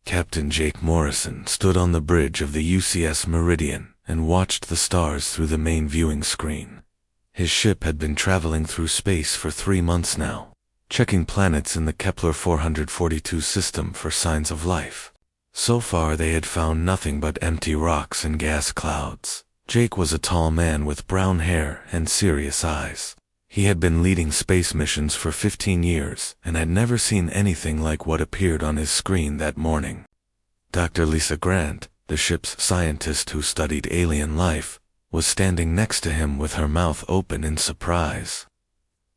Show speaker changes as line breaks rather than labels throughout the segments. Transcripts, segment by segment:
Captain Jake Morrison stood on the bridge of the UCS Meridian and watched the stars through the main viewing screen. His ship had been traveling through space for 3 months now, checking planets in the Kepler 442 system for signs of life. So far they had found nothing but empty rocks and gas clouds. Jake was a tall man with brown hair and serious eyes. He had been leading space missions for 15 years and had never seen anything like what appeared on his screen that morning. Dr. Lisa Grant, the ship's scientist who studied alien life, was standing next to him with her mouth open in surprise.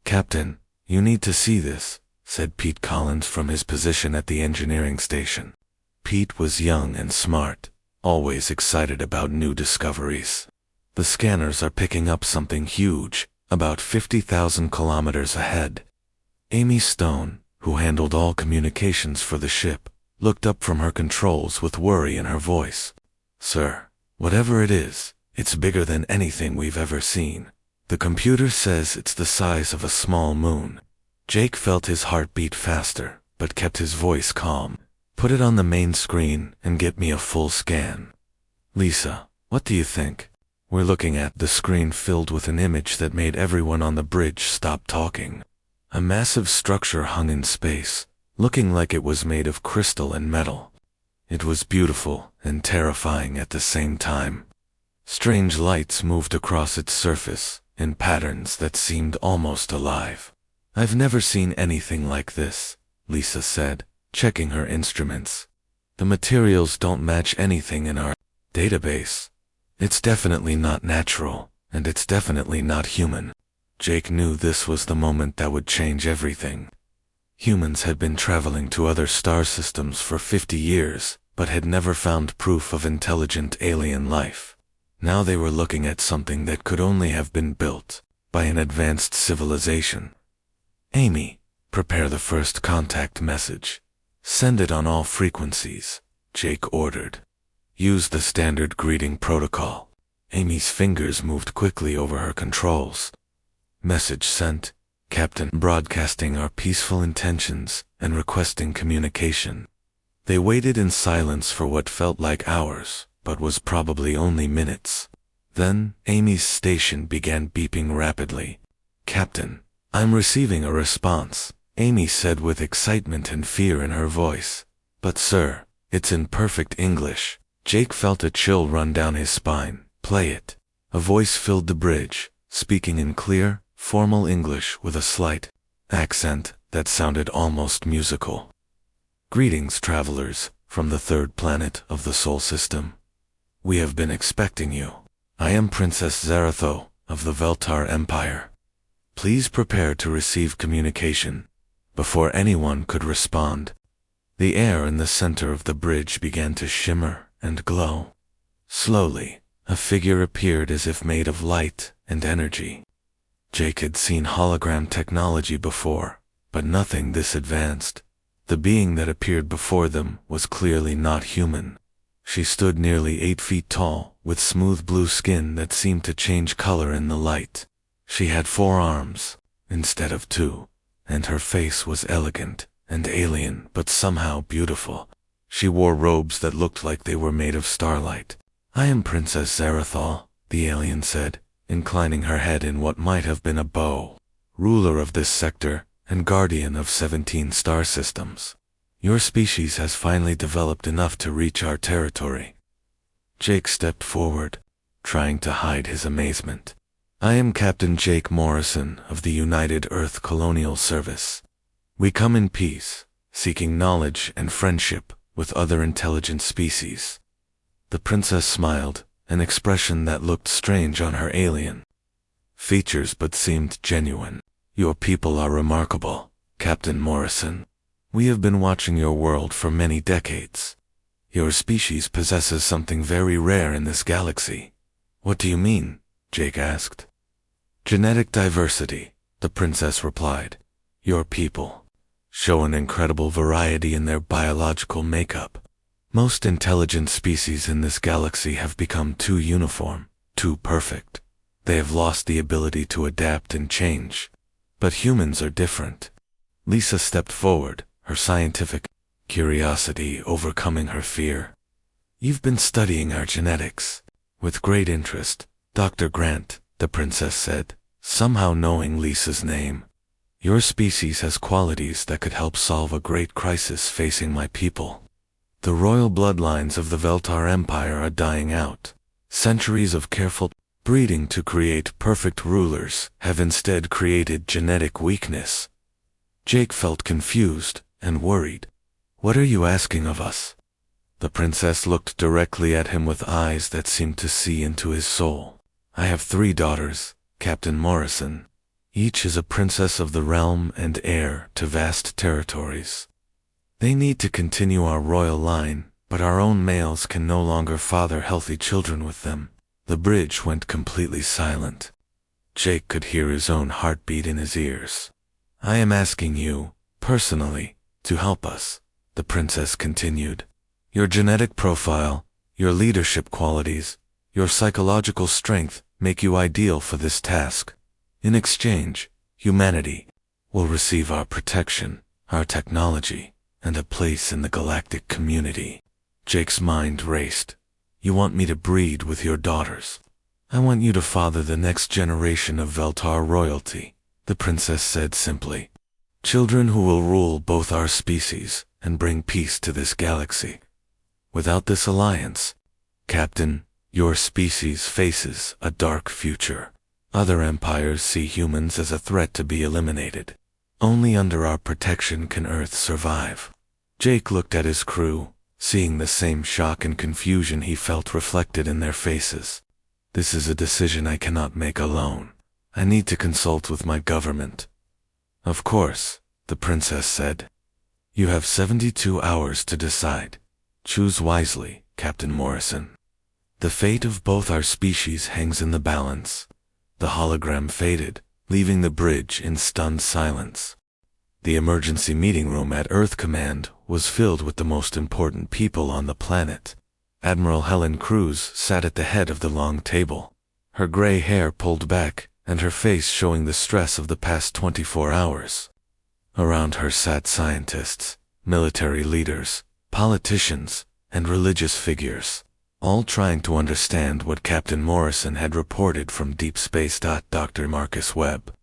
"Captain, you need to see this," said Pete Collins from his position at the engineering station. Pete was young and smart, always excited about new discoveries. "The scanners are picking up something huge, about 50,000 kilometers ahead." Amy Stone, who handled all communications for the ship, looked up from her controls with worry in her voice. "Sir, whatever it is, it's bigger than anything we've ever seen. The computer says it's the size of a small moon." Jake felt his heart beat faster, but kept his voice calm. "Put it on the main screen and get me a full scan." "Lisa, what do you think?" "We're looking at..." The screen filled with an image that made everyone on the bridge stop talking. A massive structure hung in space, looking like it was made of crystal and metal. It was beautiful and terrifying at the same time. Strange lights moved across its surface, in patterns that seemed almost alive. "I've never seen anything like this," Lisa said, checking her instruments. "The materials don't match anything in our database. It's definitely not natural, and it's definitely not human." Jake knew this was the moment that would change everything. Humans had been traveling to other star systems for 50 years, but had never found proof of intelligent alien life. Now they were looking at something that could only have been built by an advanced civilization. "Amy, prepare the first contact message. Send it on all frequencies," Jake ordered. "Use the standard greeting protocol." Amy's fingers moved quickly over her controls. "Message sent, Captain, broadcasting our peaceful intentions and requesting communication." They waited in silence for what felt like hours, but was probably only minutes. Then, Amy's station began beeping rapidly. "Captain, I'm receiving a response," Amy said with excitement and fear in her voice. "But sir, it's in perfect English." Jake felt a chill run down his spine. "Play it." A voice filled the bridge, speaking in clear, formal English with a slight accent that sounded almost musical. "Greetings, travelers, from the third planet of the Sol system. We have been expecting you. I am Princess Zaratho of the Veltar Empire. Please prepare to receive communication." Before anyone could respond, the air in the center of the bridge began to shimmer and glow. Slowly, a figure appeared as if made of light and energy. Jake had seen hologram technology before, but nothing this advanced. The being that appeared before them was clearly not human. She stood nearly 8 feet tall, with smooth blue skin that seemed to change color in the light. She had 4 arms, instead of 2, and her face was elegant and alien but somehow beautiful. She wore robes that looked like they were made of starlight. "I am Princess Zarathal," the alien said, inclining her head in what might have been a bow. "Ruler of this sector and guardian of 17 star systems. Your species has finally developed enough to reach our territory." Jake stepped forward, trying to hide his amazement. "I am Captain Jake Morrison of the United Earth Colonial Service. We come in peace, seeking knowledge and friendship with other intelligent species." The princess smiled, an expression that looked strange on her alien features but seemed genuine. "Your people are remarkable, Captain Morrison. We have been watching your world for many decades. Your species possesses something very rare in this galaxy." "What do you mean?" Jake asked. "Genetic diversity," the princess replied. "Your people show an incredible variety in their biological makeup. Most intelligent species in this galaxy have become too uniform, too perfect. They have lost the ability to adapt and change. But humans are different." Lisa stepped forward, her scientific curiosity overcoming her fear. "You've been studying our genetics." "With great interest, Dr. Grant," the princess said, somehow knowing Lisa's name. "Your species has qualities that could help solve a great crisis facing my people. The royal bloodlines of the Veltar Empire are dying out. Centuries of careful breeding to create perfect rulers have instead created genetic weakness." Jake felt confused and worried. "What are you asking of us?" The princess looked directly at him with eyes that seemed to see into his soul. "I have 3 daughters, Captain Morrison. Each is a princess of the realm and heir to vast territories. They need to continue our royal line, but our own males can no longer father healthy children with them." The bridge went completely silent. Jake could hear his own heartbeat in his ears. "I am asking you, personally, to help us," the princess continued. "Your genetic profile, your leadership qualities, your psychological strength make you ideal for this task. In exchange, humanity will receive our protection, our technology, and a place in the galactic community." Jake's mind raced. "You want me to breed with your daughters? I want you to father the next generation of Veltar royalty," the princess said simply. "Children who will rule both our species and bring peace to this galaxy. Without this alliance, Captain, your species faces a dark future. Other empires see humans as a threat to be eliminated. Only under our protection can Earth survive." Jake looked at his crew, seeing the same shock and confusion he felt reflected in their faces. "This is a decision I cannot make alone. I need to consult with my government." "Of course," the princess said. "You have 72 hours to decide. Choose wisely, Captain Morrison. The fate of both our species hangs in the balance." The hologram faded, leaving the bridge in stunned silence. The emergency meeting room at Earth Command was filled with the most important people on the planet. Admiral Helen Cruz sat at the head of the long table, her gray hair pulled back and her face showing the stress of the past 24 hours. Around her sat scientists, military leaders, politicians, and religious figures, all trying to understand what Captain Morrison had reported from deep space. Dr. Marcus Webb,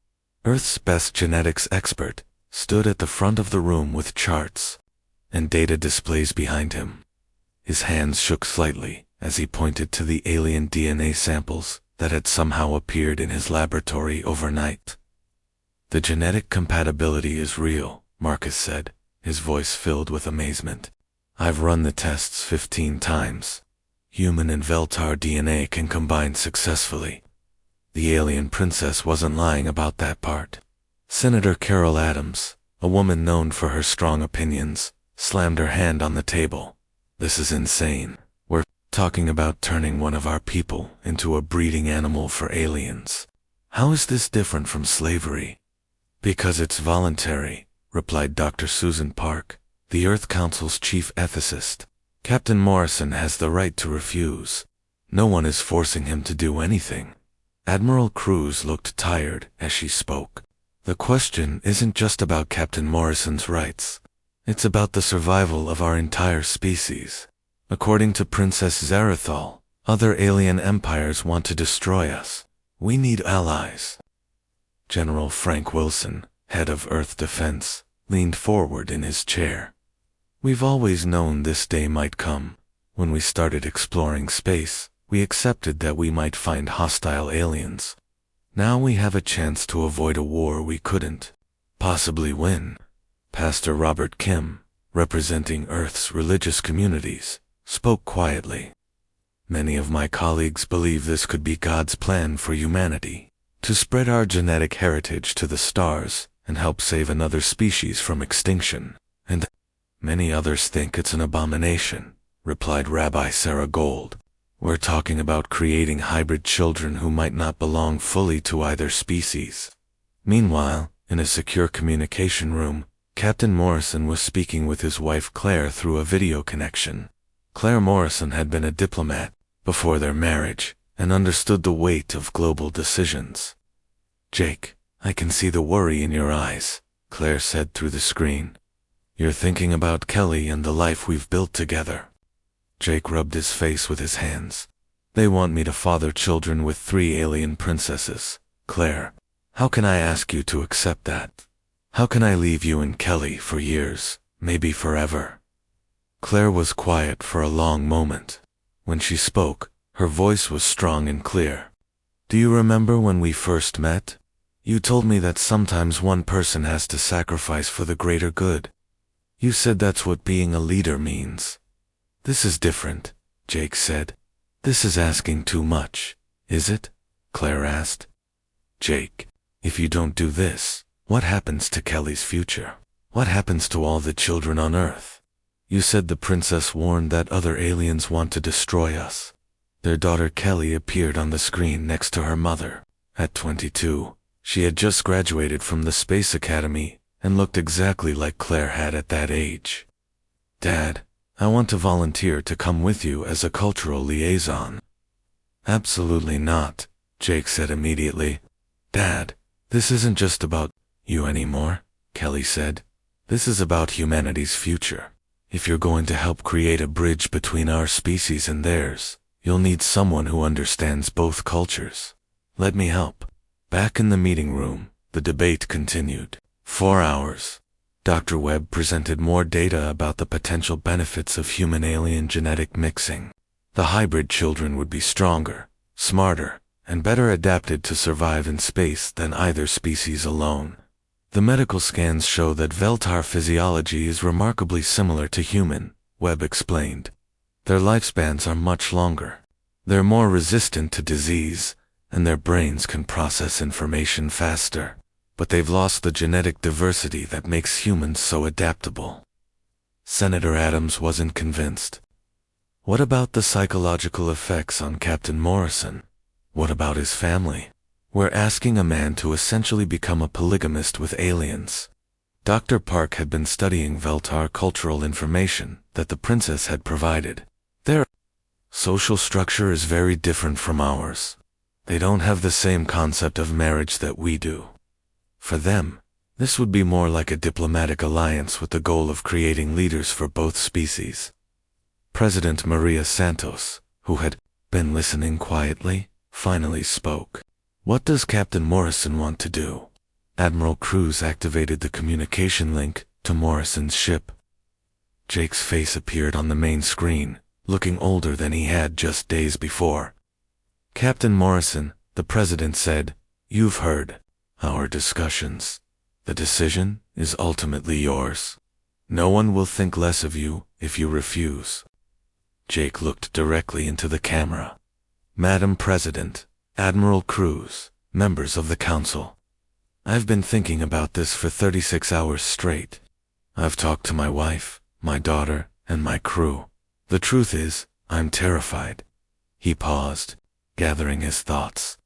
Earth's best genetics expert, stood at the front of the room with charts and data displays behind him. His hands shook slightly as he pointed to the alien DNA samples that had somehow appeared in his laboratory overnight. "The genetic compatibility is real," Marcus said, his voice filled with amazement. "I've run the tests 15 times. Human and Veltar DNA can combine successfully." The alien princess wasn't lying about that part. Senator Carol Adams, a woman known for her strong opinions, slammed her hand on the table. "This is insane. We're talking about turning one of our people into a breeding animal for aliens. How is this different from slavery?" "Because it's voluntary," replied Dr. Susan Park, the Earth Council's chief ethicist. "Captain Morrison has the right to refuse. No one is forcing him to do anything." Admiral Cruz looked tired as she spoke. "The question isn't just about Captain Morrison's rights. It's about the survival of our entire species. According to Princess Zarathal, other alien empires want to destroy us. We need allies." General Frank Wilson, head of Earth Defense, leaned forward in his chair. "We've always known this day might come. When we started exploring space, we accepted that we might find hostile aliens. Now we have a chance to avoid a war we couldn't possibly win." Pastor Robert Kim, representing Earth's religious communities, spoke quietly. "Many of my colleagues believe this could be God's plan for humanity, to spread our genetic heritage to the stars and help save another species from extinction. And many others think it's an abomination," replied Rabbi Sarah Gold. "We're talking about creating hybrid children who might not belong fully to either species." Meanwhile, in a secure communication room, Captain Morrison was speaking with his wife Claire through a video connection. Claire Morrison had been a diplomat before their marriage and understood the weight of global decisions. "Jake, I can see the worry in your eyes," Claire said through the screen. You're thinking about Kelly and the life we've built together. Jake rubbed his face with his hands. They want me to father children with 3 alien princesses. Claire, how can I ask you to accept that? How can I leave you and Kelly for years, maybe forever? Claire was quiet for a long moment. When she spoke, her voice was strong and clear. Do you remember when we first met? You told me that sometimes one person has to sacrifice for the greater good. You said that's what being a leader means. This is different, Jake said. This is asking too much, is it? Claire asked. Jake, if you don't do this, what happens to Kelly's future? What happens to all the children on Earth? You said the princess warned that other aliens want to destroy us. Their daughter Kelly appeared on the screen next to her mother. At 22, she had just graduated from the Space Academy and looked exactly like Claire had at that age. Dad, I want to volunteer to come with you as a cultural liaison. Absolutely not, Jake said immediately. Dad, this isn't just about you anymore, Kelly said. This is about humanity's future. If you're going to help create a bridge between our species and theirs, you'll need someone who understands both cultures. Let me help. Back in the meeting room, the debate continued. 4 hours. Dr. Webb presented more data about the potential benefits of human-alien genetic mixing. The hybrid children would be stronger, smarter, and better adapted to survive in space than either species alone. The medical scans show that Veltar physiology is remarkably similar to human, Webb explained. Their lifespans are much longer. They're more resistant to disease, and their brains can process information faster. But they've lost the genetic diversity that makes humans so adaptable. Senator Adams wasn't convinced. What about the psychological effects on Captain Morrison? What about his family? We're asking a man to essentially become a polygamist with aliens. Dr. Park had been studying Veltar cultural information that the princess had provided. Their social structure is very different from ours. They don't have the same concept of marriage that we do. For them, this would be more like a diplomatic alliance with the goal of creating leaders for both species. President Maria Santos, who had been listening quietly, finally spoke. What does Captain Morrison want to do? Admiral Cruz activated the communication link to Morrison's ship. Jake's face appeared on the main screen, looking older than he had just days before. Captain Morrison, the president said, you've heard our discussions. The decision is ultimately yours. No one will think less of you if you refuse. Jake looked directly into the camera. Madam President, Admiral Cruz, members of the Council. I've been thinking about this for 36 hours straight. I've talked to my wife, my daughter, and my crew. The truth is, I'm terrified. He paused, gathering his thoughts.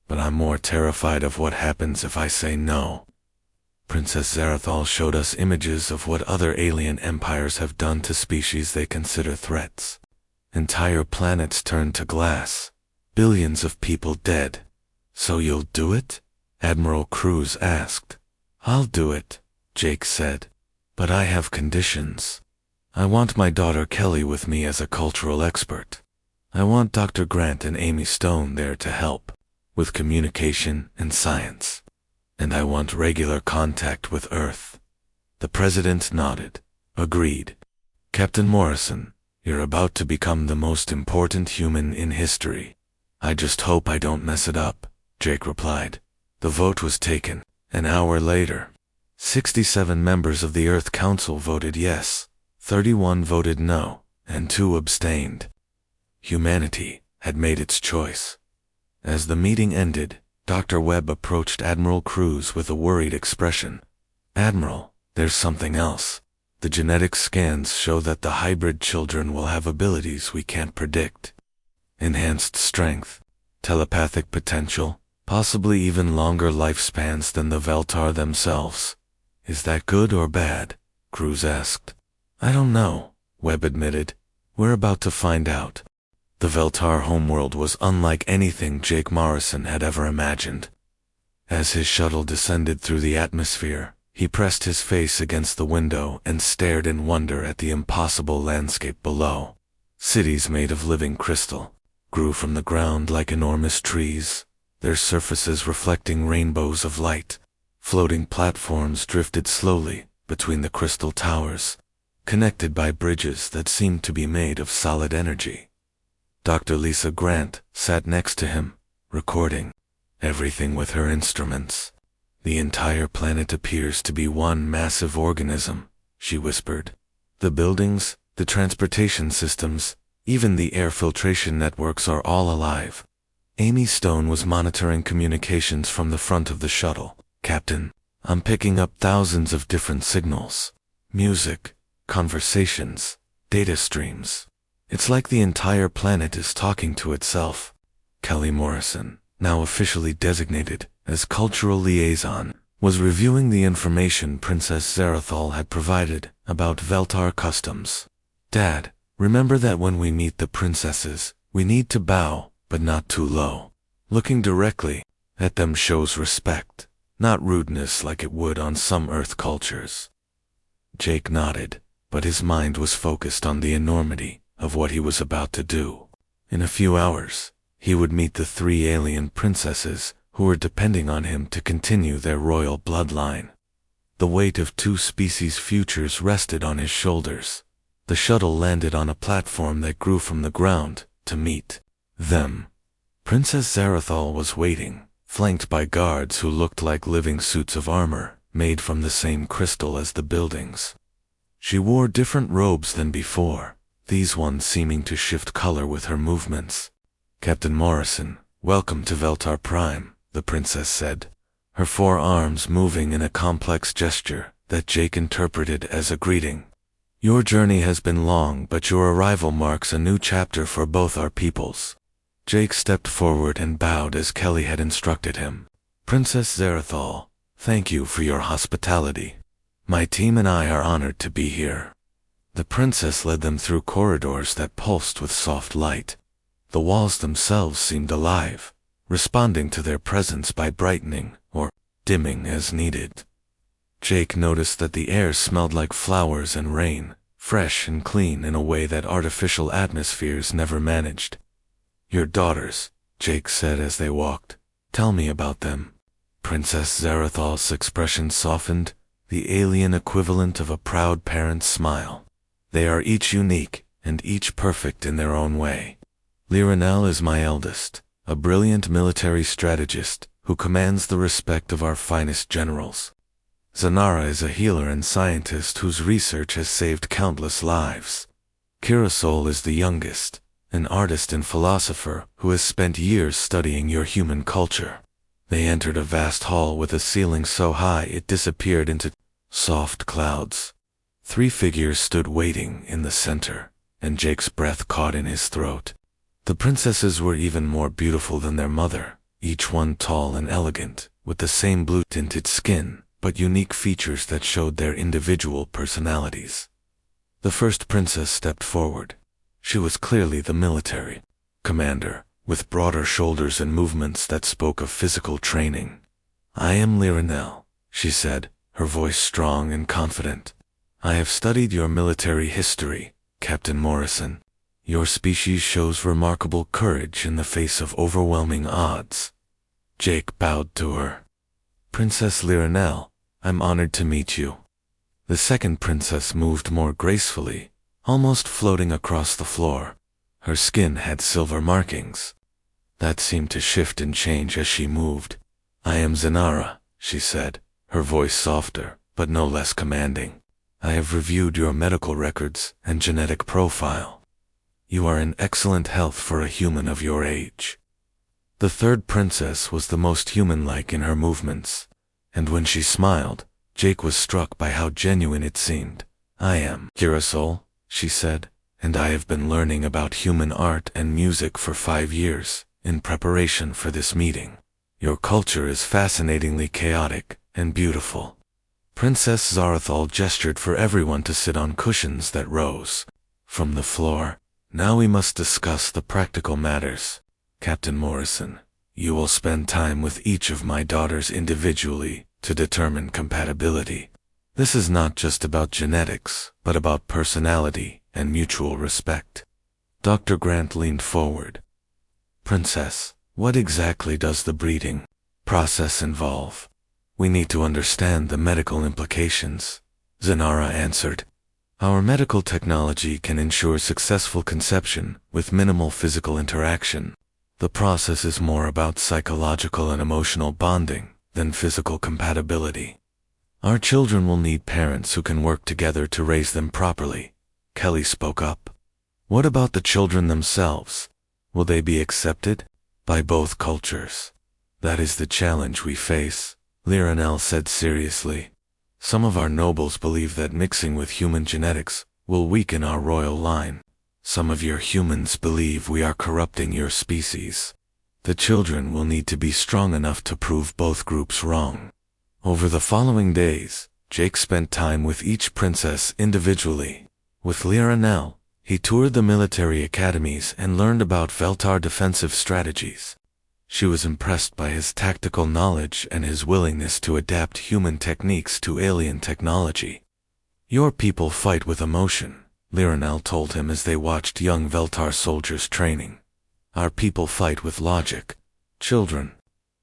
But I'm more terrified of what happens if I say no. Princess Zarathal showed us images of what other alien empires have done to species they consider threats. Entire planets turned to glass. Billions of people dead. So you'll do it? Admiral Cruz asked. I'll do it, Jake said. But I have conditions. I want my daughter Kelly with me as a cultural expert. I want Dr. Grant and Amy Stone there to help with communication and science. And I want regular contact with Earth. The president nodded, agreed. Captain Morrison, you're about to become the most important human in history. I just hope I don't mess it up, Jake replied. The vote was taken. An hour later, 67 members of the Earth Council voted yes, 31 voted no, and 2 abstained. Humanity had made its choice. As the meeting ended, Dr. Webb approached Admiral Cruz with a worried expression. Admiral, there's something else. The genetic scans show that the hybrid children will have abilities we can't predict. Enhanced strength, telepathic potential, possibly even longer lifespans than the Veltar themselves. Is that good or bad? Cruz asked. I don't know, Webb admitted. We're about to find out. The Veltar homeworld was unlike anything Jake Morrison had ever imagined. As his shuttle descended through the atmosphere, He pressed his face against the window and stared in wonder at the impossible landscape below. Cities made of living crystal grew from the ground like enormous trees, their surfaces reflecting rainbows of light. Floating platforms drifted slowly between the crystal towers, connected by bridges that seemed to be made of solid energy. Dr. Lisa Grant sat next to him, recording everything with her instruments. "The entire planet appears to be one massive organism," she whispered. "The buildings, the transportation systems, even the air filtration networks are all alive." Amy Stone was monitoring communications from the front of the shuttle. "Captain, I'm picking up thousands of different signals. Music, conversations, data streams. It's like the entire planet is talking to itself." Kelly Morrison, now officially designated as cultural liaison, was reviewing the information Princess Zarathol had provided about Veltar customs. "Dad, remember that when we meet the princesses, we need to bow, but not too low. Looking directly at them shows respect, not rudeness like it would on some Earth cultures." Jake nodded, but his mind was focused on the enormity of what he was about to do. In a few hours, he would meet the 3 alien princesses who were depending on him to continue their royal bloodline. The weight of 2 species' futures rested on his shoulders. The shuttle landed on a platform that grew from the ground to meet them. Princess Zarathol was waiting, flanked by guards who looked like living suits of armor, made from the same crystal as the buildings. She wore different robes than before, these ones seeming to shift color with her movements. "Captain Morrison, welcome to Veltar Prime," the princess said, her 4 arms moving in a complex gesture that Jake interpreted as a greeting. "Your journey has been long, but your arrival marks a new chapter for both our peoples." Jake stepped forward and bowed as Kelly had instructed him. "Princess Zarathol, thank you for your hospitality. My team and I are honored to be here." The princess led them through corridors that pulsed with soft light. The walls themselves seemed alive, responding to their presence by brightening or dimming as needed. Jake noticed that the air smelled like flowers and rain, fresh and clean in a way that artificial atmospheres never managed. "Your daughters," Jake said as they walked. "Tell me about them." Princess Zarathal's expression softened, the alien equivalent of a proud parent's smile. "They are each unique, and each perfect in their own way. Liranel is my eldest, a brilliant military strategist who commands the respect of our finest generals. Zanara is a healer and scientist whose research has saved countless lives. Kirasol is the youngest, an artist and philosopher who has spent years studying your human culture." They entered a vast hall with a ceiling so high it disappeared into soft clouds. 3 figures stood waiting in the center, and Jake's breath caught in his throat. The princesses were even more beautiful than their mother, each one tall and elegant, with the same blue-tinted skin, but unique features that showed their individual personalities. The first princess stepped forward. She was clearly the military commander, with broader shoulders and movements that spoke of physical training. "I am Liranel," she said, her voice strong and confident. "I have studied your military history, Captain Morrison. Your species shows remarkable courage in the face of overwhelming odds." Jake bowed to her. "Princess Liranel, I'm honored to meet you." The second princess moved more gracefully, almost floating across the floor. Her skin had silver markings that seemed to shift and change as she moved. "I am Zanara," she said, her voice softer, but no less commanding. "I have reviewed your medical records and genetic profile. You are in excellent health for a human of your age." The third princess was the most human-like in her movements, and when she smiled, Jake was struck by how genuine it seemed. "I am Kirasol," she said, "and I have been learning about human art and music for 5 years, in preparation for this meeting. Your culture is fascinatingly chaotic and beautiful." Princess Zarathol gestured for everyone to sit on cushions that rose from the floor. "Now we must discuss the practical matters. Captain Morrison, you will spend time with each of my daughters individually to determine compatibility. This is not just about genetics, but about personality and mutual respect. Dr. Grant leaned forward. Princess, what exactly does the breeding process involve? We need to understand the medical implications, Zanara answered. Our medical technology can ensure successful conception with minimal physical interaction. The process is more about psychological and emotional bonding than physical compatibility. Our children will need parents who can work together to raise them properly, Kelly spoke up. What about the children themselves? Will they be accepted by both cultures? That is the challenge we face, Liranel said seriously. Some of our nobles believe that mixing with human genetics will weaken our royal line. Some of your humans believe we are corrupting your species. The children will need to be strong enough to prove both groups wrong. Over the following days, Jake spent time with each princess individually. With Liranel, he toured the military academies and learned about Veltar defensive strategies. She was impressed by his tactical knowledge and his willingness to adapt human techniques to alien technology. Your people fight with emotion, Liranel told him as they watched young Veltar soldiers training. Our people fight with logic. Children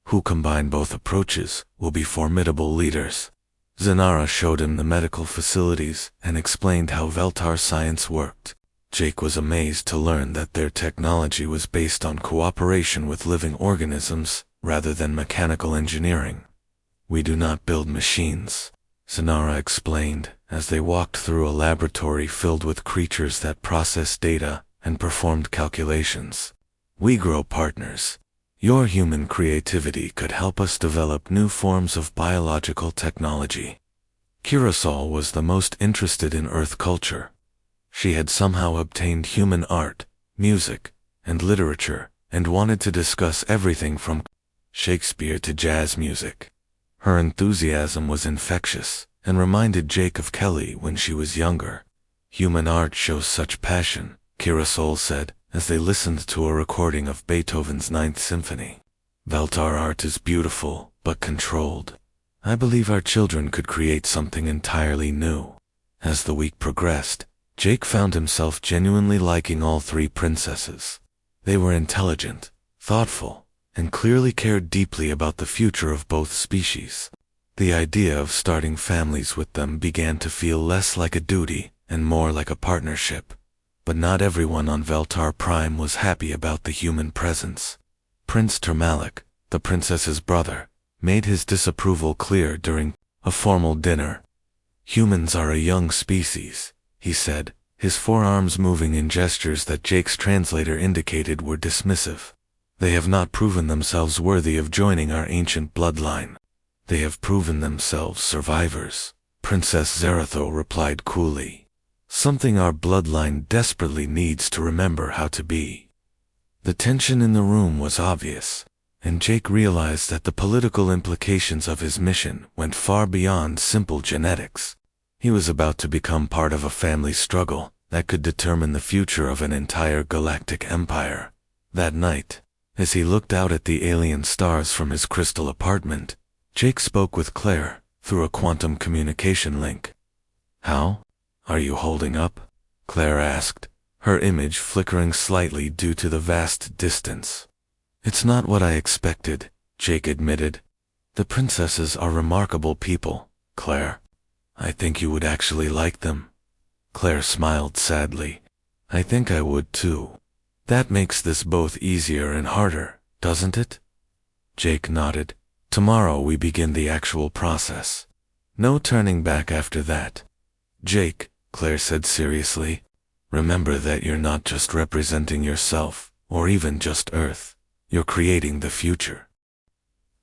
who combine both approaches will be formidable leaders. Zanara showed him the medical facilities and explained how Veltar science worked. Jake was amazed to learn that their technology was based on cooperation with living organisms rather than mechanical engineering. We do not build machines, Zanara explained as they walked through a laboratory filled with creatures that processed data and performed calculations. We grow partners. Your human creativity could help us develop new forms of biological technology. Kirasol was the most interested in Earth culture. She had somehow obtained human art, music, and literature, and wanted to discuss everything from Shakespeare to jazz music. Her enthusiasm was infectious, and reminded Jake of Kelly when she was younger. Human art shows such passion, Kirasol said, as they listened to a recording of Beethoven's Ninth Symphony. Veltar art is beautiful, but controlled. I believe our children could create something entirely new. As the week progressed, Jake found himself genuinely liking all three princesses. They were intelligent, thoughtful, and clearly cared deeply about the future of both species. The idea of starting families with them began to feel less like a duty and more like a partnership. But not everyone on Veltar Prime was happy about the human presence. Prince Termalik, the princess's brother, made his disapproval clear during a formal dinner. Humans are a young species, he said, his forearms moving in gestures that Jake's translator indicated were dismissive. They have not proven themselves worthy of joining our ancient bloodline. They have proven themselves survivors, Princess Zaratho replied coolly. Something our bloodline desperately needs to remember how to be. The tension in the room was obvious, and Jake realized that the political implications of his mission went far beyond simple genetics. He was about to become part of a family struggle that could determine the future of an entire galactic empire. That night, as he looked out at the alien stars from his crystal apartment, Jake spoke with Claire through a quantum communication link. How? Are you holding up? Claire asked, her image flickering slightly due to the vast distance. It's not what I expected, Jake admitted. The princesses are remarkable people, Claire. I think you would actually like them. Claire smiled sadly. I think I would too. That makes this both easier and harder, doesn't it? Jake nodded. Tomorrow we begin the actual process. No turning back after that. Jake, Claire said seriously, remember that you're not just representing yourself, or even just Earth. You're creating the future.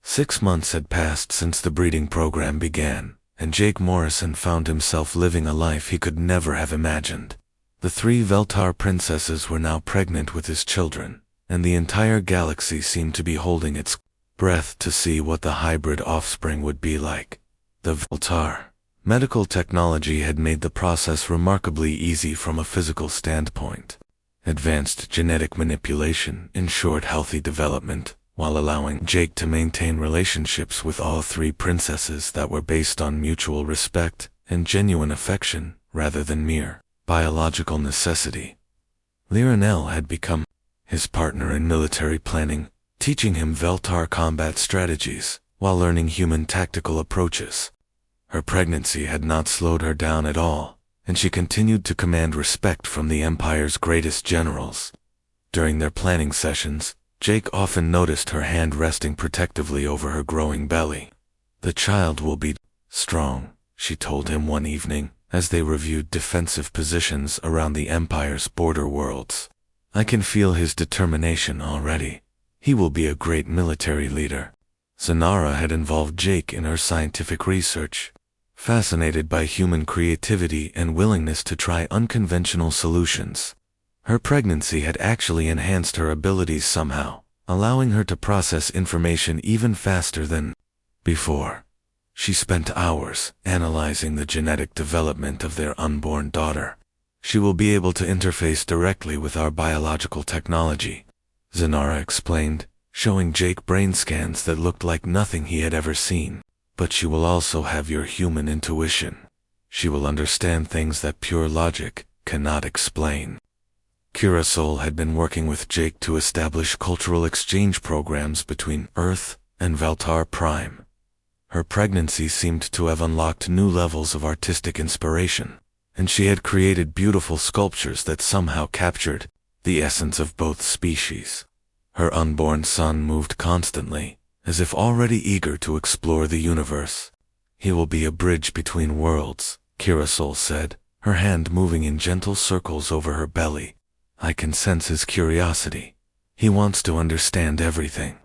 6 months had passed since the breeding program began, and Jake Morrison found himself living a life he could never have imagined. The 3 Veltar princesses were now pregnant with his children, and the entire galaxy seemed to be holding its breath to see what the hybrid offspring would be like. The Veltar medical technology had made the process remarkably easy from a physical standpoint. Advanced genetic manipulation ensured healthy development, while allowing Jake to maintain relationships with all three princesses that were based on mutual respect and genuine affection rather than mere biological necessity. Liranel had become his partner in military planning, teaching him Veltar combat strategies while learning human tactical approaches. Her pregnancy had not slowed her down at all, and she continued to command respect from the Empire's greatest generals. During their planning sessions, Jake often noticed her hand resting protectively over her growing belly. "The child will be strong," she told him one evening, as they reviewed defensive positions around the Empire's border worlds. "I can feel his determination already. He will be a great military leader." Zanara had involved Jake in her scientific research, fascinated by human creativity and willingness to try unconventional solutions. Her pregnancy had actually enhanced her abilities somehow, allowing her to process information even faster than before. She spent hours analyzing the genetic development of their unborn daughter. "She will be able to interface directly with our biological technology," Zanara explained, showing Jake brain scans that looked like nothing he had ever seen. "But she will also have your human intuition. She will understand things that pure logic cannot explain." Curasol had been working with Jake to establish cultural exchange programs between Earth and Veltar Prime. Her pregnancy seemed to have unlocked new levels of artistic inspiration, and she had created beautiful sculptures that somehow captured the essence of both species. Her unborn son moved constantly, as if already eager to explore the universe. "He will be a bridge between worlds," Curasol said, her hand moving in gentle circles over her belly. "I can sense his curiosity. He wants to understand everything."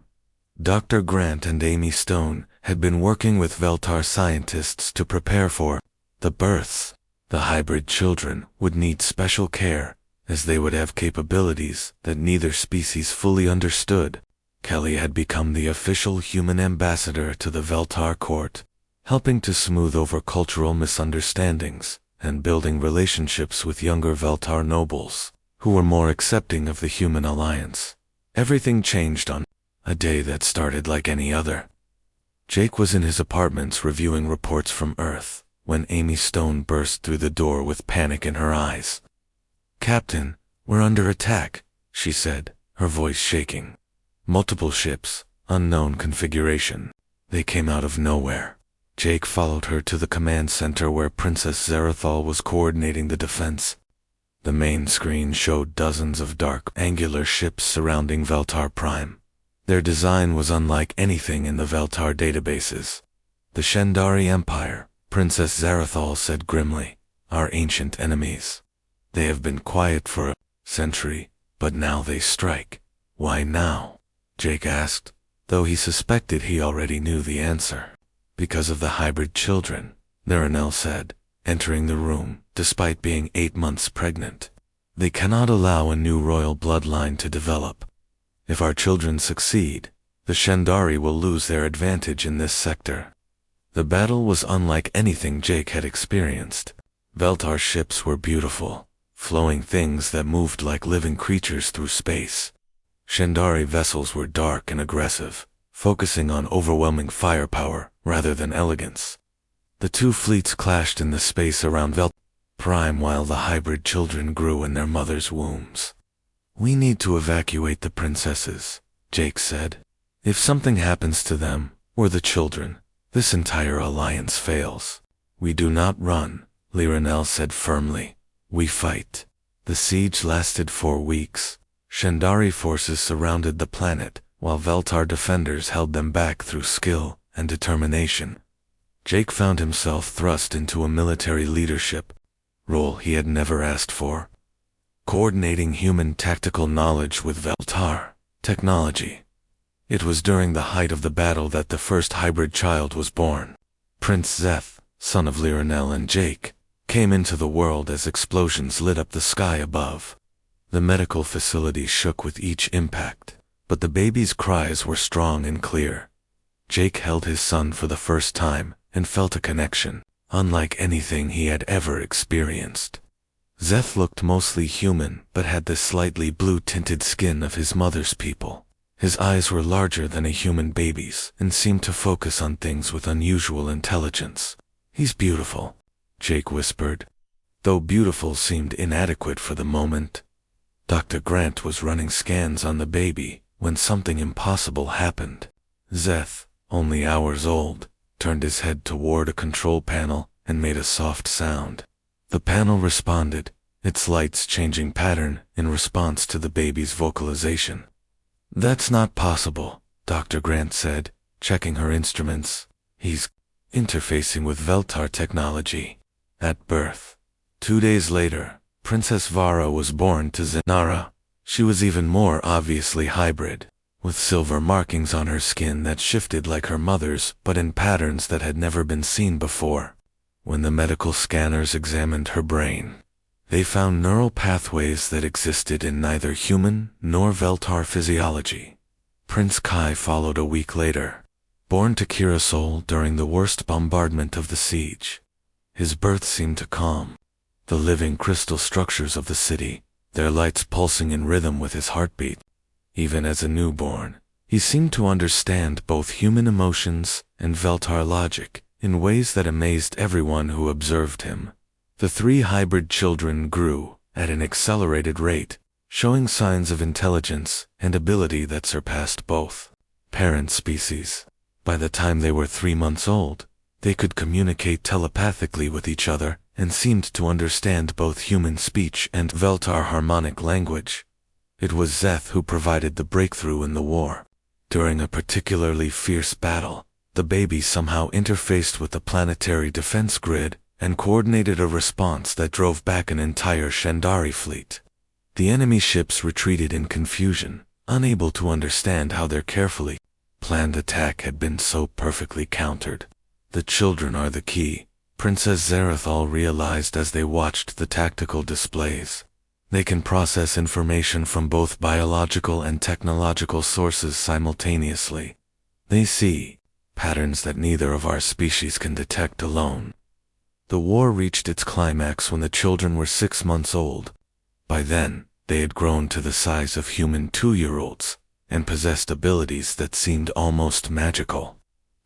Dr. Grant and Amy Stone had been working with Veltar scientists to prepare for the births. The hybrid children would need special care, as they would have capabilities that neither species fully understood. Kelly had become the official human ambassador to the Veltar court, helping to smooth over cultural misunderstandings and building relationships with younger Veltar nobles, who were more accepting of the human alliance. Everything changed on a day that started like any other. Jake was in his apartments reviewing reports from Earth, when Amy Stone burst through the door with panic in her eyes. "Captain, we're under attack," she said, her voice shaking. "Multiple ships, unknown configuration. They came out of nowhere." Jake followed her to the command center where Princess Zarathal was coordinating the defense. The main screen showed dozens of dark, angular ships surrounding Veltar Prime. Their design was unlike anything in the Veltar databases. "The Shendari Empire," Princess Zarathal said grimly, "our ancient enemies. They have been quiet for a century, but now they strike." "Why now?" Jake asked, though he suspected he already knew the answer. "Because of the hybrid children," Liranel said, entering the room, despite being 8 months pregnant. "They cannot allow a new royal bloodline to develop. If our children succeed, the Shendari will lose their advantage in this sector." The battle was unlike anything Jake had experienced. Veltar ships were beautiful, flowing things that moved like living creatures through space. Shendari vessels were dark and aggressive, focusing on overwhelming firepower rather than elegance. The two fleets clashed in the space around Veltar Prime while the hybrid children grew in their mothers' wombs. "We need to evacuate the princesses," Jake said. "If something happens to them, or the children, this entire alliance fails." "We do not run," Liranel said firmly. "We fight." The siege lasted 4 weeks. Shendari forces surrounded the planet, while Veltar defenders held them back through skill and determination. Jake found himself thrust into a military leadership role he had never asked for, coordinating human tactical knowledge with Veltar technology. It was during the height of the battle that the first hybrid child was born. Prince Zeth, son of Liranel and Jake, came into the world as explosions lit up the sky above. The medical facility shook with each impact, but the baby's cries were strong and clear. Jake held his son for the first time and felt a connection, unlike anything he had ever experienced. Zeth looked mostly human but had the slightly blue-tinted skin of his mother's people. His eyes were larger than a human baby's and seemed to focus on things with unusual intelligence. "He's beautiful," Jake whispered, though beautiful seemed inadequate for the moment. Dr. Grant was running scans on the baby when something impossible happened. Zeth, only hours old, turned his head toward a control panel and made a soft sound. The panel responded, its lights changing pattern in response to the baby's vocalization. "That's not possible," Dr. Grant said, checking her instruments. "He's interfacing with Veltar technology." At birth. 2 days later, Princess Vara was born to Zenara. She was even more obviously hybrid, with silver markings on her skin that shifted like her mother's but in patterns that had never been seen before. When the medical scanners examined her brain, they found neural pathways that existed in neither human nor Veltar physiology. Prince Kai followed a week later, born to Kirasol during the worst bombardment of the siege. His birth seemed to calm the living crystal structures of the city, their lights pulsing in rhythm with his heartbeat. Even as a newborn, he seemed to understand both human emotions and Veltar logic in ways that amazed everyone who observed him. The 3 hybrid children grew at an accelerated rate, showing signs of intelligence and ability that surpassed both parent species. By the time they were 3 months old, they could communicate telepathically with each other and seemed to understand both human speech and Veltar harmonic language. It was Zeth who provided the breakthrough in the war. During a particularly fierce battle, the baby somehow interfaced with the planetary defense grid and coordinated a response that drove back an entire Shandari fleet. The enemy ships retreated in confusion, unable to understand how their carefully planned attack had been so perfectly countered. "The children are the key," Princess Zarathal realized as they watched the tactical displays. "They can process information from both biological and technological sources simultaneously. They see patterns that neither of our species can detect alone." The war reached its climax when the children were 6 months old. By then, they had grown to the size of human 2-year-olds and possessed abilities that seemed almost magical.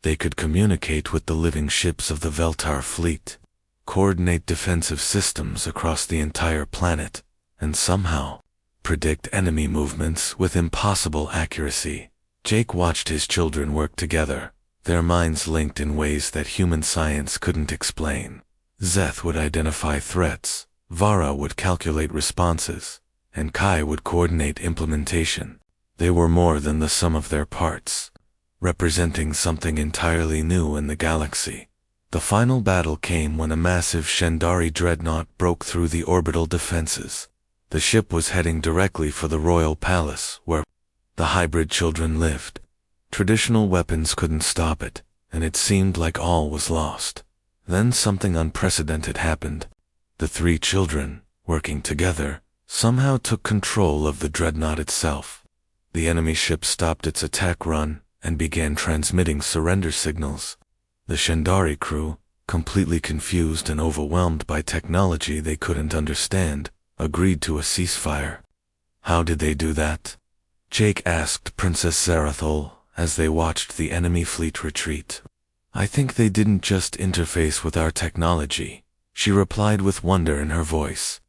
They could communicate with the living ships of the Veltar fleet, coordinate defensive systems across the entire planet, and somehow predict enemy movements with impossible accuracy. Jake watched his children work together, their minds linked in ways that human science couldn't explain. Zeth would identify threats, Vara would calculate responses, and Kai would coordinate implementation. They were more than the sum of their parts, representing something entirely new in the galaxy. The final battle came when a massive Shandari dreadnought broke through the orbital defenses. The ship was heading directly for the royal palace, where the hybrid children lived. Traditional weapons couldn't stop it, and it seemed like all was lost. Then something unprecedented happened. The 3 children, working together, somehow took control of the dreadnought itself. The enemy ship stopped its attack run and began transmitting surrender signals. The Shandari crew, completely confused and overwhelmed by technology they couldn't understand, agreed to a ceasefire. "How did they do that?" Jake asked Princess Zarathol as they watched the enemy fleet retreat. "I think they didn't just interface with our technology," she replied with wonder in her voice.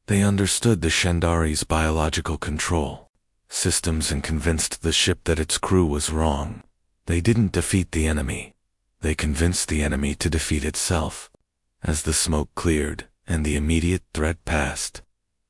"They understood the Shandari's biological control systems and convinced the ship that its crew was wrong. They didn't defeat the enemy. They convinced the enemy to defeat itself." As the smoke cleared and the immediate threat passed,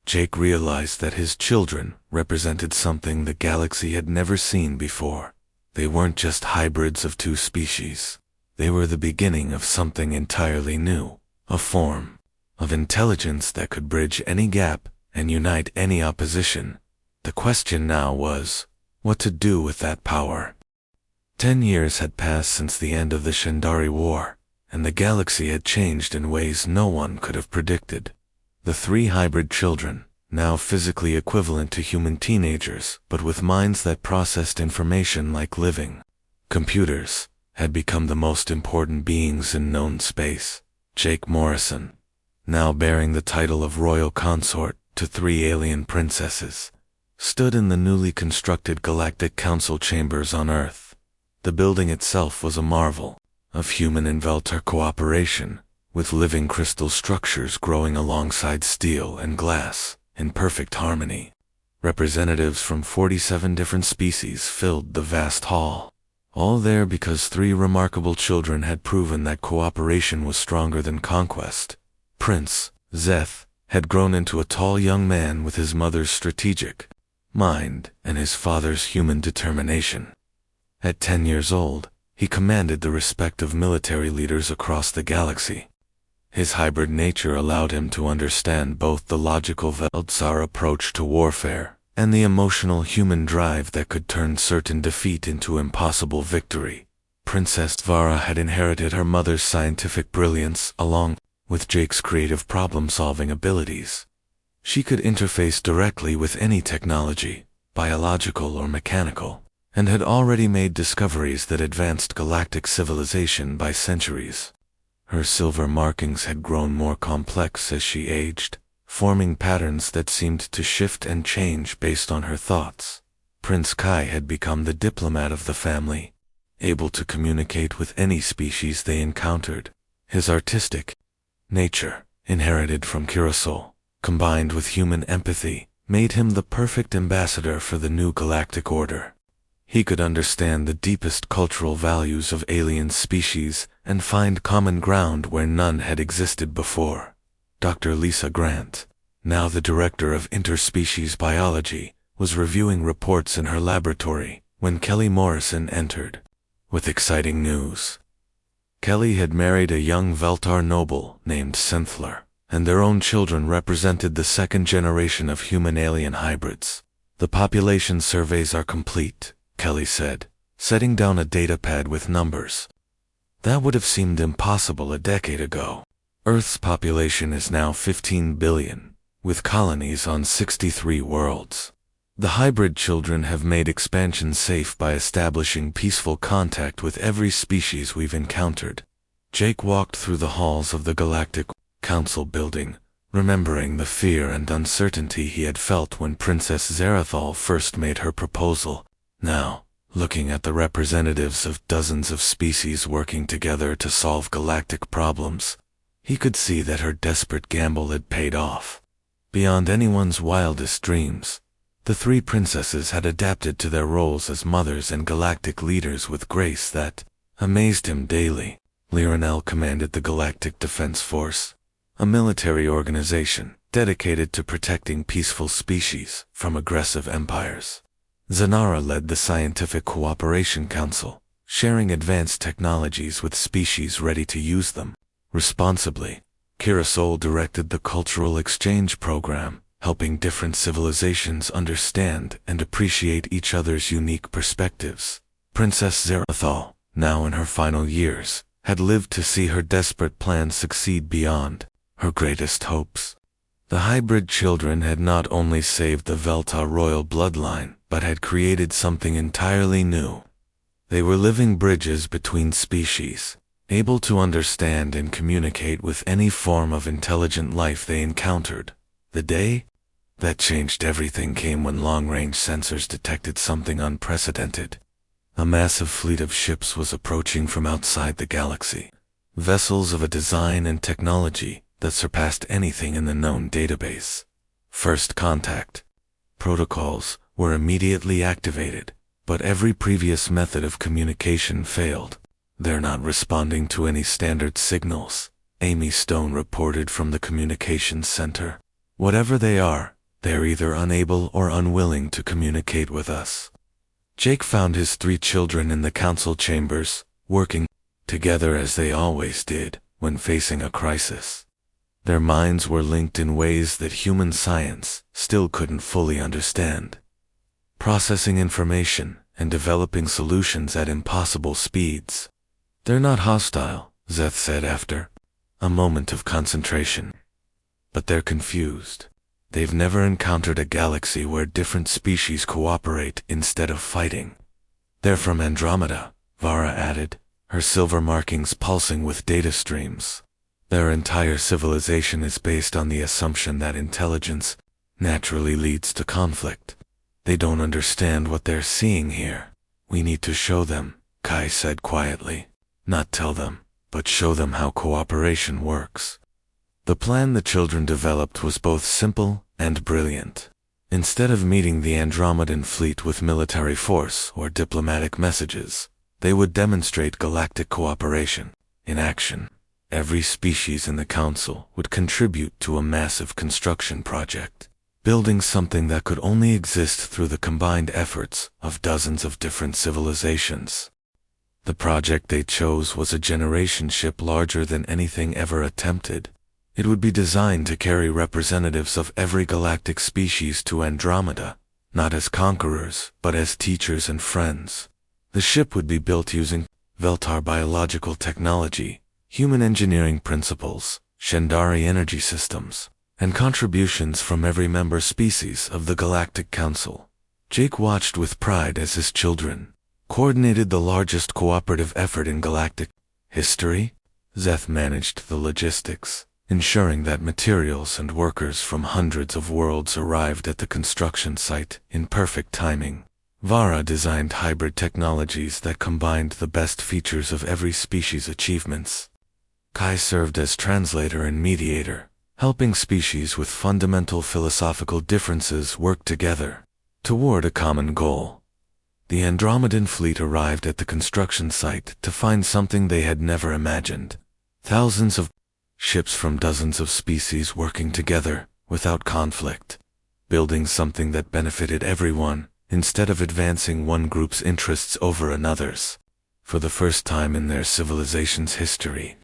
Jake realized that his children represented something the galaxy had never seen before. They weren't just hybrids of 2 species. They were the beginning of something entirely new, a form of intelligence that could bridge any gap and unite any opposition. The question now was, what to do with that power. 10 years had passed since the end of the Shandari War, and the galaxy had changed in ways no one could have predicted. The 3 hybrid children, now physically equivalent to human teenagers but with minds that processed information like living computers, had become the most important beings in known space. Jake Morrison, now bearing the title of royal consort to 3 alien princesses, stood in the newly constructed Galactic Council chambers on Earth. The building itself was a marvel of human and Veltar cooperation, with living crystal structures growing alongside steel and glass in perfect harmony. Representatives from 47 different species filled the vast hall, all there because 3 remarkable children had proven that cooperation was stronger than conquest. Prince Zeth had grown into a tall young man with his mother's strategic mind and his father's human determination. At 10 years old, he commanded the respect of military leaders across the galaxy. His hybrid nature allowed him to understand both the logical Veltar approach to warfare and the emotional human drive that could turn certain defeat into impossible victory. Princess Vara had inherited her mother's scientific brilliance along with Jake's creative problem-solving abilities. She could interface directly with any technology, biological or mechanical, and had already made discoveries that advanced galactic civilization by centuries. Her silver markings had grown more complex as she aged, forming patterns that seemed to shift and change based on her thoughts. Prince Kai had become the diplomat of the family, able to communicate with any species they encountered. His artistic nature, inherited from Curacao, combined with human empathy, made him the perfect ambassador for the new galactic order. He could understand the deepest cultural values of alien species and find common ground where none had existed before. Dr. Lisa Grant, now the director of interspecies biology, was reviewing reports in her laboratory when Kelly Morrison entered with exciting news. Kelly had married a young Veltar noble named Synthler, and their own children represented the second generation of human-alien hybrids. The population surveys are complete, Kelly said, setting down a datapad with numbers. That would have seemed impossible a decade ago. Earth's population is now 15 billion, with colonies on 63 worlds. The hybrid children have made expansion safe by establishing peaceful contact with every species we've encountered. Jake walked through the halls of the Galactic Council building, remembering the fear and uncertainty he had felt when Princess Zarathal first made her proposal. Now, looking at the representatives of dozens of species working together to solve galactic problems, he could see that her desperate gamble had paid off. Beyond anyone's wildest dreams, the 3 princesses had adapted to their roles as mothers and galactic leaders with grace that amazed him daily. Liranel commanded the Galactic Defense Force, a military organization dedicated to protecting peaceful species from aggressive empires. Zanara led the Scientific Cooperation Council, sharing advanced technologies with species ready to use them responsibly. Curacao directed the Cultural Exchange Program, helping different civilizations understand and appreciate each other's unique perspectives. Princess Zarathal, now in her final years, had lived to see her desperate plans succeed beyond her greatest hopes. The hybrid children had not only saved the Veltar royal bloodline, but had created something entirely new. They were living bridges between species, able to understand and communicate with any form of intelligent life they encountered. The day that changed everything came when long-range sensors detected something unprecedented. A massive fleet of ships was approaching from outside the galaxy, vessels of a design and technology that surpassed anything in the known database. First contact protocols were immediately activated, but every previous method of communication failed. "They're not responding to any standard signals," Amy Stone reported from the communications center. "Whatever they are, they're either unable or unwilling to communicate with us." Jake found his 3 children in the council chambers, working together as they always did when facing a crisis. Their minds were linked in ways that human science still couldn't fully understand, processing information and developing solutions at impossible speeds. "They're not hostile," Zeth said after a moment of concentration. "But they're confused. They've never encountered a galaxy where different species cooperate instead of fighting." "They're from Andromeda," Vara added, her silver markings pulsing with data streams. "Their entire civilization is based on the assumption that intelligence naturally leads to conflict. They don't understand what they're seeing here. We need to show them, Kai said quietly. Not tell them, but show them how cooperation works. The plan the children developed was both simple and brilliant. Instead of meeting the Andromedan fleet with military force or diplomatic messages, they would demonstrate galactic cooperation in action. Every species in the Council would contribute to a massive construction project, building something that could only exist through the combined efforts of dozens of different civilizations. The project they chose was a generation ship larger than anything ever attempted. It would be designed to carry representatives of every galactic species to Andromeda, not as conquerors, but as teachers and friends. The ship would be built using Veltar biological technology, human engineering principles, Shendari energy systems, and contributions from every member species of the Galactic Council. Jake watched with pride as his children coordinated the largest cooperative effort in galactic history. Zeth managed the logistics, ensuring that materials and workers from hundreds of worlds arrived at the construction site in perfect timing. Vara designed hybrid technologies that combined the best features of every species' achievements. Kai served as translator and mediator, helping species with fundamental philosophical differences work together toward a common goal. The Andromedan fleet arrived at the construction site to find something they had never imagined. Thousands of ships from dozens of species working together without conflict, building something that benefited everyone instead of advancing one group's interests over another's. For the first time in their civilization's history,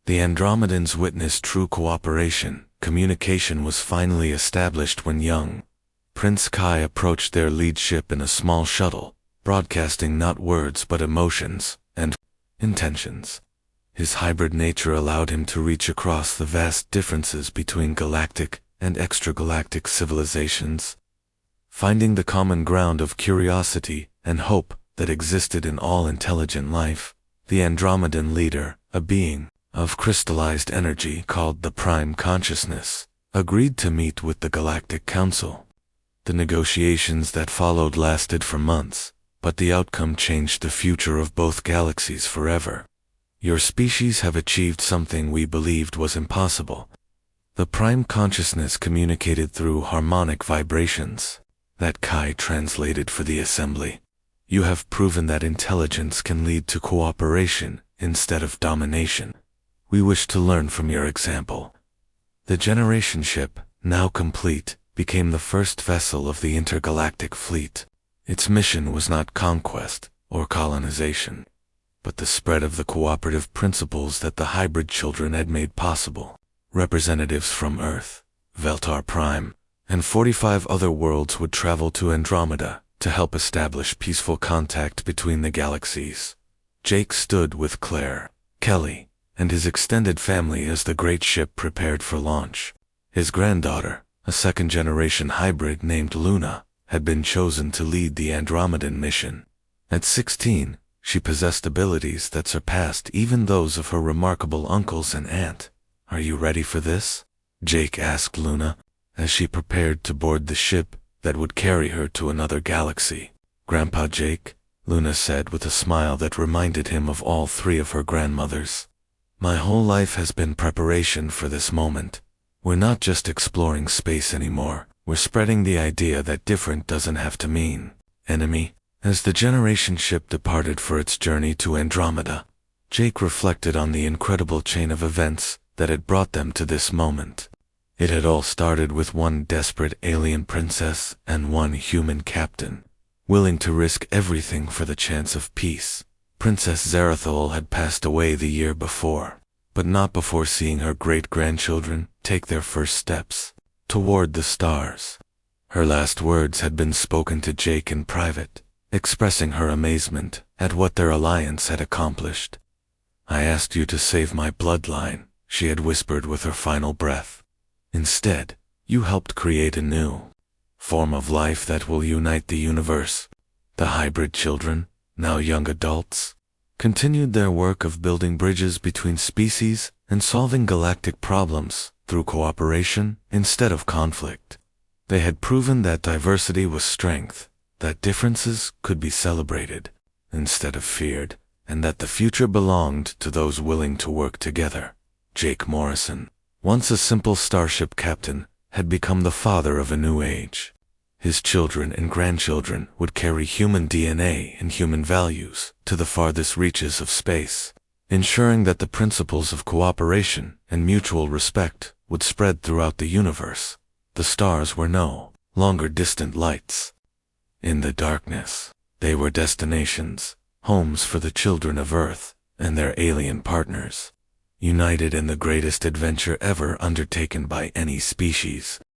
the Andromedans witnessed true cooperation. Communication was finally established when young Prince Kai approached their lead ship in a small shuttle, broadcasting not words but emotions and intentions. His hybrid nature allowed him to reach across the vast differences between galactic and extragalactic civilizations, finding the common ground of curiosity and hope that existed in all intelligent life. The Andromedan leader, a being of crystallized energy called the Prime Consciousness, agreed to meet with the Galactic Council. The negotiations that followed lasted for months, but the outcome changed the future of both galaxies forever. Your species have achieved something we believed was impossible. The Prime Consciousness communicated through harmonic vibrations that Kai translated for the assembly. You have proven that intelligence can lead to cooperation instead of domination. We wish to learn from your example. The generation ship, now complete, became the first vessel of the intergalactic fleet. Its mission was not conquest or colonization, but the spread of the cooperative principles that the hybrid children had made possible. Representatives from Earth, Veltar Prime, and 45 other worlds would travel to Andromeda to help establish peaceful contact between the galaxies. Jake stood with Claire, Kelly, and his extended family as the great ship prepared for launch. His granddaughter, a second-generation hybrid named Luna, had been chosen to lead the Andromedan mission. At 16, she possessed abilities that surpassed even those of her remarkable uncles and aunt. "Are you ready for this?" Jake asked Luna, as she prepared to board the ship that would carry her to another galaxy. "Grandpa Jake," Luna said with a smile that reminded him of all three of her grandmothers. "My whole life has been preparation for this moment. We're not just exploring space anymore. We're spreading the idea that different doesn't have to mean enemy." As the generation ship departed for its journey to Andromeda, Jake reflected on the incredible chain of events that had brought them to this moment. It had all started with one desperate alien princess and one human captain, willing to risk everything for the chance of peace. Princess Zarathol had passed away the year before, but not before seeing her great-grandchildren take their first steps toward the stars. Her last words had been spoken to Jake in private, expressing her amazement at what their alliance had accomplished. "I asked you to save my bloodline," she had whispered with her final breath. "Instead, you helped create a new form of life that will unite the universe." The hybrid children, now young adults, continued their work of building bridges between species and solving galactic problems through cooperation instead of conflict. They had proven that diversity was strength, that differences could be celebrated instead of feared, and that the future belonged to those willing to work together. Jake Morrison, once a simple starship captain, had become the father of a new age. His children and grandchildren would carry human DNA and human values to the farthest reaches of space, ensuring that the principles of cooperation and mutual respect would spread throughout the universe. The stars were no longer distant lights. In the darkness, they were destinations, homes for the children of Earth and their alien partners, united in the greatest adventure ever undertaken by any species.